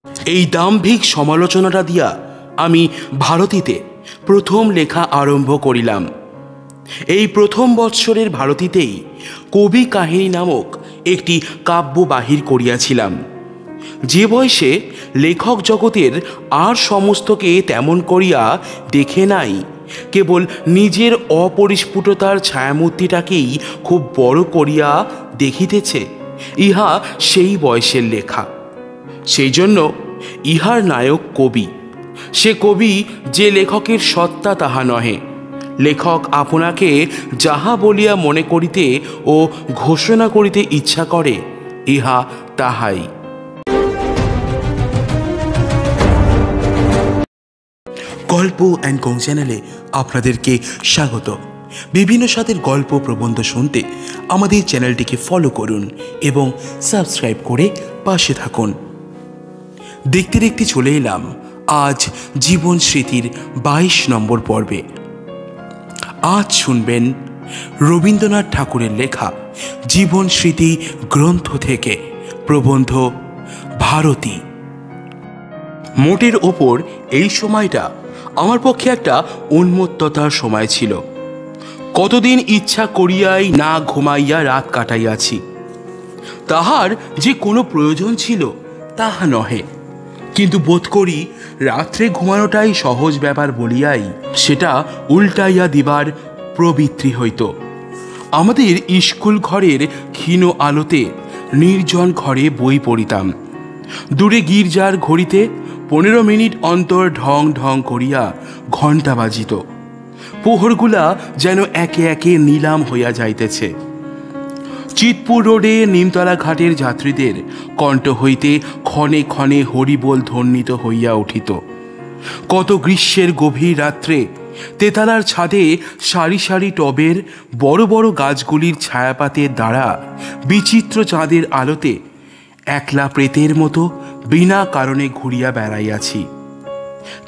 এই দাম্ভিক সমালোচনাটা দিয়া আমি ভারতীতে প্রথম লেখা আরম্ভ করিলাম। এই প্রথম বৎসরের ভারতীতেই কবি কাহিনী নামক একটি কাব্য বাহির করিয়াছিলাম। যে বয়সে লেখক জগতের আর সমস্তকে তেমন করিয়া দেখে নাই, কেবল নিজের অপরিস্ফুটতার ছায়ামূর্তিটাকেই খুব বড় করিয়া দেখিতেছে, ইহা সেই বয়সের লেখা। সেই জন্য ইহার নায়ক কবি। সে কবি যে লেখকের সত্তা তাহা নহে। লেখক আপনাকে যাহা বলিয়া মনে করিতে ও ঘোষণা করিতে ইচ্ছা করে, ইহা তাহাই। গল্প অ্যান্ড গং চ্যানেলে আপনাদেরকে স্বাগত। বিভিন্ন স্বাদের গল্প প্রবন্ধ শুনতে আমাদের চ্যানেলটিকে ফলো করুন এবং সাবস্ক্রাইব করে পাশে থাকুন। দেখতে দেখতে চলে এলাম আজ জীবন স্মৃতির 22 নম্বর পর্বে। আজ শুনবেন রবীন্দ্রনাথ ঠাকুরের লেখা জীবন স্মৃতি গ্রন্থ থেকে প্রবন্ধ ভারতী। মোটের ওপর এই সময়টা আমার পক্ষে একটা উন্মত্ততার সময় ছিল। কতদিন ইচ্ছা করিয়াই না ঘুমাইয়া রাত কাটাইয়াছি। তাহার যে কোনো প্রয়োজন ছিল তাহা নহে, কিন্তু বোধ করি রাত্রে ঘুমানোটাই সহজ ব্যাপার বলিয়াই সেটা উল্টাইয়া দিবার প্রবৃত্তি হইত। আমাদের স্কুল ঘরের ক্ষীণ আলোতে নির্জন ঘরে বই পড়িতাম। দূরে গির্জার ঘড়িতে 15 মিনিট অন্তর ঢং ঢং করিয়া ঘণ্টা বাজিত। প্রহরগুলা যেন একে একে নিলাম হইয়া যাইতেছে। চিতপুর রোডে নিমতলা ঘাটের যাত্রীদের কণ্ঠ হইতে ক্ষণে ক্ষণে হরিবোল ধ্বনিত হইয়া উঠিত। কত গ্রীষ্মের গভীর রাত্রে তেতালার ছাদে সারি সারি টবের বড় বড় গাছগুলির ছায়াপাতের দ্বারা বিচিত্র চাঁদের আলোতে একলা প্রেতের মতো বিনা কারণে ঘুরিয়া বেড়াইয়াছি।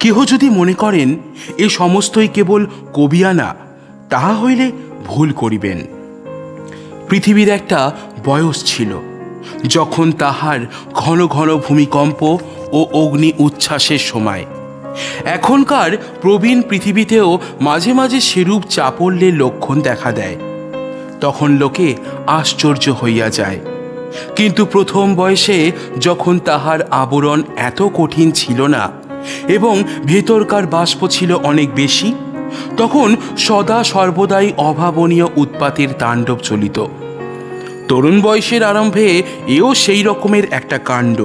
কেহ যদি মনে করেন এ সমস্তই কেবল কবিয়ানা, তাহা হইলে ভুল করিবেন। পৃথিবীর একটা বয়স ছিল যখন তাহার ঘন ঘন ভূমিকম্প ও অগ্নি উচ্ছ্বাসের সময়। এখনকার প্রবীণ পৃথিবীতেও মাঝে মাঝে সেরূপ চাপল্যের লক্ষণ দেখা দেয়। তখন লোকে আশ্চর্য হইয়া যায়। কিন্তু প্রথম বয়সে যখন তাহার আবরণ এত কঠিন ছিল না এবং ভেতরকার বাষ্প ছিল অনেক বেশি, তখন সদা সর্বদাই অভাবনীয় উৎপাতের তাণ্ডব চলিত। তরুণ বয়সের আরম্ভে এও সেই রকমের একটা কাণ্ড।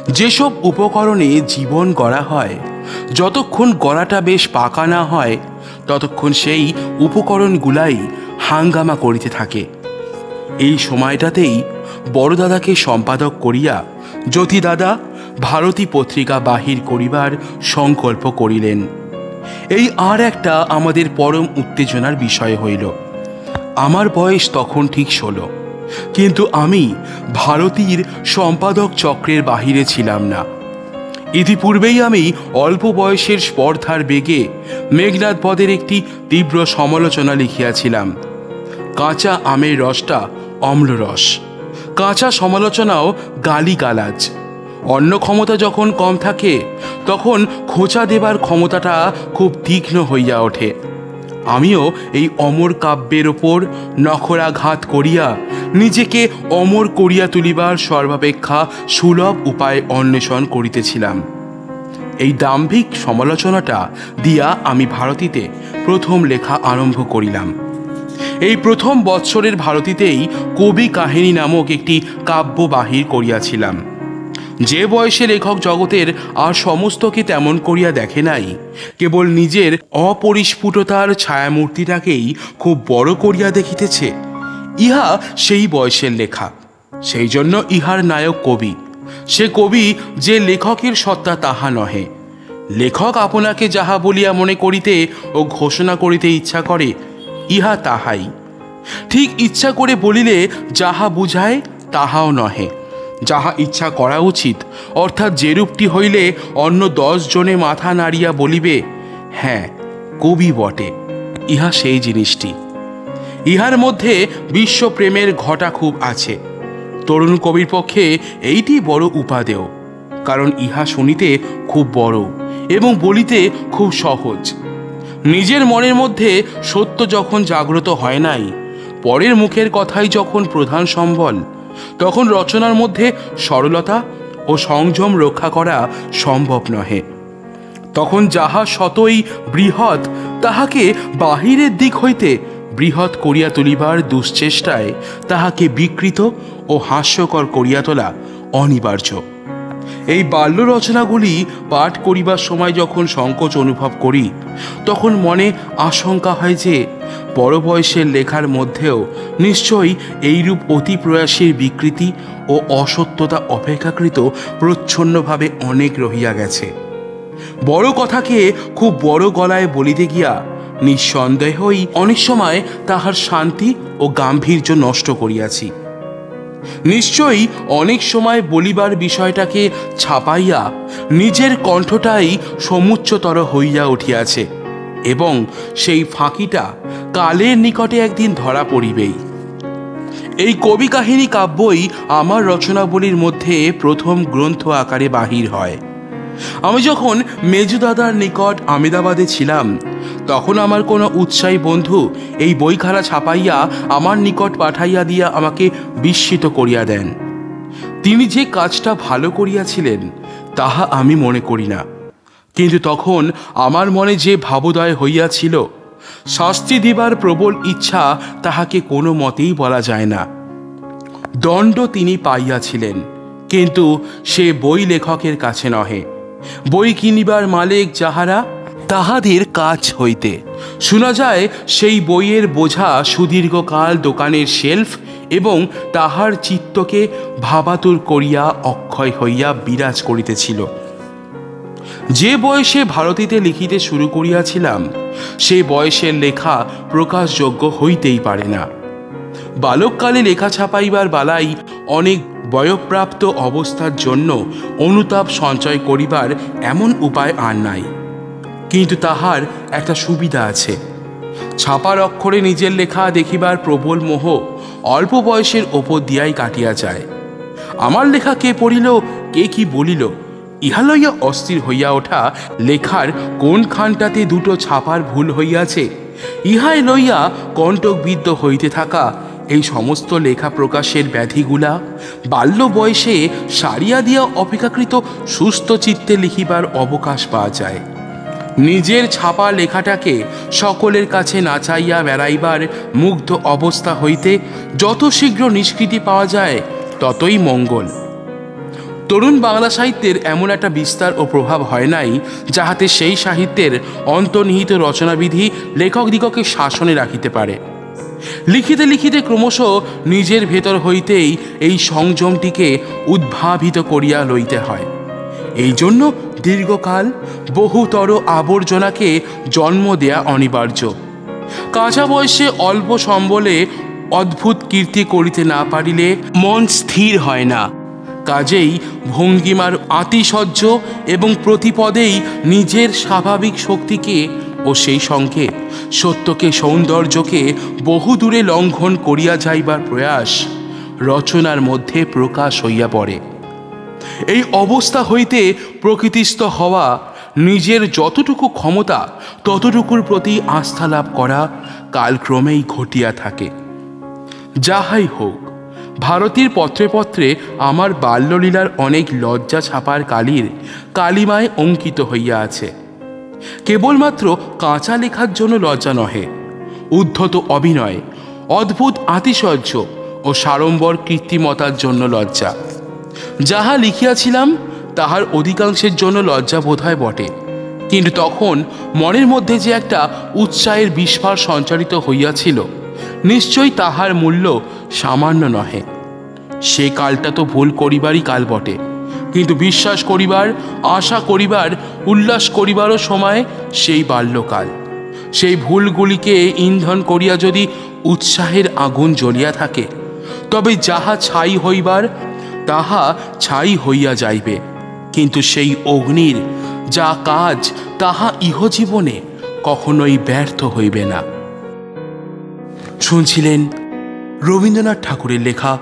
যেসব উপকরণে জীবন গড়া হয়, যতক্ষণ গড়াটা বেশ পাকা না হয় ততক্ষণ সেই উপকরণগুলাই হাঙ্গামা করিতে থাকে। এই সময়টাতেই বড়দাদাকে সম্পাদক করিয়া জ্যোতিদাদা ভারতী পত্রিকা বাহির করিবার সংকল্প করিলেন। এই আর একটা আমাদের পরম উত্তেজনার বিষয় হইল। আমার বয়স তখন ঠিক 16, কিন্তু আমি ভারতীর সম্পাদক চক্রের বাহিরে ছিলাম না। ইতিপূর্বেই আমি অল্প বয়সের স্পর্ধার বেগে মেঘনাদ পদের একটি তীব্র সমালোচনা লিখিয়াছিলাম। কাঁচা আমের রসটা অম্লরস। কাঁচা সমালোচনাও গালিগালাজ। অন্য ক্ষমতা যখন কম থাকে তখন খোঁচা দেবার ক্ষমতাটা খুব তীক্ষ্ণ হইয়া ওঠে। আমিও এই অমর কাব্যের ওপর নখরাঘাত করিয়া নিজেকে অমর করিয়া তুলিবার সর্বাপেক্ষা সুলভ উপায় অন্বেষণ করিতেছিলাম। এই দাম্ভিক সমালোচনাটা দিয়া আমি ভারতীতে প্রথম লেখা আরম্ভ করিলাম। এই প্রথম বৎসরের ভারতীতেই কবি কাহিনী নামক একটি কাব্য বাহির করিয়াছিলাম। যে বয়সে লেখক জগতের আর সমস্তকে তেমন করিয়া দেখে নাই, কেবল নিজের অপরিস্ফুটতার ছায়ামূর্তিটাকেই খুব বড় করিয়া দেখিতেছে, ইহা সেই বয়সের লেখা। সেই জন্য ইহার নায়ক কবি। সে কবি যে লেখকের সত্তা তাহা নহে। লেখক আপনাকে যাহা বলিয়া মনে করিতে ও ঘোষণা করিতে ইচ্ছা করে, ইহা তাহাই। ঠিক ইচ্ছা করে বলিলে যাহা বুঝায় তাহাও নহে। যাহা ইচ্ছা করা উচিত, অর্থাৎ যেরূপটি হইলে অন্য 10 জনে মাথা নাড়িয়া বলিবে, হ্যাঁ কবি বটে, ইহা সেই জিনিসটি। ইহার মধ্যে বিশ্বপ্রেমের ঘটা খুব আছে। তরুণ কবির পক্ষে এইটি বড় উপাদেয়। কারণ ইহা শুনিতে খুব বড় এবং বলিতে খুব সহজ। নিজের মনের মধ্যে সত্য যখন জাগ্রত হয় নাই, পরের মুখের কথাই যখন প্রধান সম্বল, তখন রচনার মধ্যে সরলতা ও সংযম রক্ষা করা সম্ভব নহে। তখন যাহা শতই বৃহৎ, তাহাকে বাহিরের দিক হইতে বৃহৎ করিয়া তুলিবার দুশ্চেষ্টায় তাহাকে বিকৃত ও হাস্যকর করিয়া তোলা অনিবার্য। এই বাল্য রচনাগুলি পাঠ করিবার সময় যখন সংকোচ অনুভব করি, তখন মনে আশঙ্কা হয় যে বড় বয়সের লেখার মধ্যেও নিশ্চয়ই এইরূপ অতি প্রয়াসের বিকৃতি ও অসত্যতা অপেক্ষাকৃত প্রচ্ছন্নভাবে অনেক রহিয়া গেছে। বড় কথাকে খুব বড় গলায় বলিতে গিয়া নিঃসন্দেহই অনেক সময় তাহার শান্তি ও গাম্ভীর্য নষ্ট করিয়াছি। নিশ্চয়ই অনেক সময় বলিবার বিষয়টাকে ছাপাইয়া নিজের কণ্ঠটাই সমুচ্চতর হইয়া উঠিয়াছে এবং সেই ফাঁকিটা কালের নিকটে একদিন ধরা পড়িবেই। এই কবি কাহিনী কাব্যই আমার রচনাবলীর মধ্যে প্রথম গ্রন্থ আকারে বাহির হয়। আমি যখন মেজুদাদার নিকট আমেদাবাদে ছিলাম, তখন আমার কোনো উৎসাহী বন্ধু এই বইখানা ছাপাইয়া আমার নিকট পাঠাইয়া দিয়া আমাকে বিস্মিত করিয়া দেন। তিনি যে কাজটা ভালো করিয়াছিলেন তাহা আমি মনে করি না, কিন্তু তখন আমার মনে যে ভাবোদয় হইয়াছিল, শাস্তি দিবার প্রবল ইচ্ছা তাহাকে কোনো মতেই বলা যায় না। দণ্ড তিনি পাইয়াছিলেন, কিন্তু সে বই লেখকের কাছে নহে, বই কিনিবার মালিক যাহারা, তাহাদের কাছ হইতে। শোনা যায় সেই বইয়ের বোঝা সুদীর্ঘকাল দোকানের শেলফ এবং তাহার চিত্তকে ভাবাতুর করিয়া অক্ষয় হইয়া বিরাজ করিতেছিল। যে বয়সে ভারতীতে লিখিতে শুরু করিয়াছিলাম, সেই বয়সের লেখা প্রকাশযোগ্য হইতেই পারে না। বালককালে লেখা ছাপাইবার বালাই অনেক বয়ঃপ্রাপ্ত অবস্থার জন্য অনুতাপ সঞ্চয় করিবার এমন উপায় আর নাই, কিন্তু তাহার একটা সুবিধা আছে। ছাপার অক্ষরে নিজের লেখা দেখিবার প্রবল মোহ অল্প বয়সের ওপর দিয়াই কাটিয়া যায়। আমার লেখা কে পড়িল, কে কি বলিল, ইহা লইয়া অস্থির হইয়া ওঠা, লেখার কোনখানটাতে দুটো ছাপার ভুল হইয়াছে, ইহাই লইয়া কণ্টকবিদ্ধ হইতে থাকা, এই সমস্ত লেখা প্রকাশের ব্যাধিগুলা বাল্য বয়সে সারিয়া দিয়া অপেক্ষাকৃত সুস্থ চিত্তে লিখিবার অবকাশ পাওয়া যায়। নিজের ছাপা লেখাটাকে সকলের কাছে না চাইয়া বেড়াইবার মুগ্ধ অবস্থা হইতে যত শীঘ্র নিষ্কৃতি পাওয়া যায় ততই মঙ্গল। তরুণ বাংলা সাহিত্যের এমন একটা বিস্তার ও প্রভাব হয় নাই, যাহাতে সেই সাহিত্যের অন্তর্নিহিত রচনাবিধি লেখকদিগকে শাসনে রাখিতে পারে। লিখিতে লিখিতে ক্রমশ নিজের ভেতর হইতেই এই সংযমটিকে উদ্ভাবিত করিয়া লইতে হয়। এই জন্য দীর্ঘকাল বহুতর আবর্জনাকে জন্ম দেয়া অনিবার্য। কাঁচা বয়সে অল্প সম্বলে অদ্ভুত কীর্তি করিতে না পারিলে মন স্থির হয় না। কাজেই ভঙ্গিমার আতিশয্য এবং প্রতিপদেই নিজের স্বাভাবিক শক্তিকে ও সেই সঙ্গে সত্যকে, সৌন্দর্যকে বহু দূরে লঙ্ঘন করিয়া যাইবার প্রয়াস রচনার মধ্যে প্রকাশ হইয়া পড়ে। এই অবস্থা হইতে প্রকৃতিস্থ হওয়া, নিজের যতটুকু ক্ষমতা ততটুকুর প্রতি আস্থা লাভ করা কালক্রমেই ঘটিয়া থাকে। যাহাই হোক, ভারতীর পত্রে পত্রে আমার বাল্যলীলার অনেক লজ্জা ছাপার কালির কালিমায় অঙ্কিত হইয়া আছে। কেবলমাত্র কাঁচা লেখার জন্য লজ্জা নহে, উদ্ধত অভিনয়, অদ্ভুত আতিশয্য ও সাড়ম্বর কৃত্রিমতার জন্য লজ্জা। যাহা লিখিয়াছিলাম তাহার অধিকাংশের জন্য লজ্জা বোধ হয় বটে, কিন্তু তখন মনের মধ্যে যে একটা উৎসাহের বিস্ফার সঞ্চারিত হইয়াছিল, নিশ্চয়ই তাহার মূল্য সামান্য নহে। সে কালটা তো ভুল করিবারই কাল বটে, কিন্তু বিশ্বাস করিবার, আশা করিবার, উল্লাস করিবারও সময় সেই বাল্যকাল। সেই ভুলগুলিকে ইন্ধন করিয়া যদি উৎসাহের আগুন জ্বলিয়া থাকে, তবে যাহা ছাই হইবার তাহা ছাই হইয়া যাইবে, কিন্তু সেই অগ্নির যা কাজ তাহা ইহজীবনে কখনোই ব্যর্থ হইবে না। শুনছিলেন রবীন্দ্রনাথ ঠাকুরের লেখা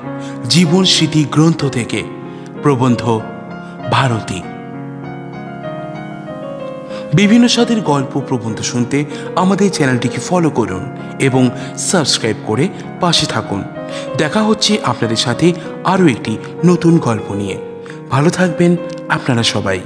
জীবন স্মৃতি গ্রন্থ থেকে প্রবন্ধ ভারতী। বিভিন্ন স্বাদের গল্প প্রবন্ধ শুনতে আমাদের চ্যানেলটিকে ফলো করুন এবং সাবস্ক্রাইব করে পাশে থাকুন। দেখা হচ্ছে আপনাদের সাথে আরও একটি নতুন গল্প নিয়ে। ভালো থাকবেন আপনারা সবাই।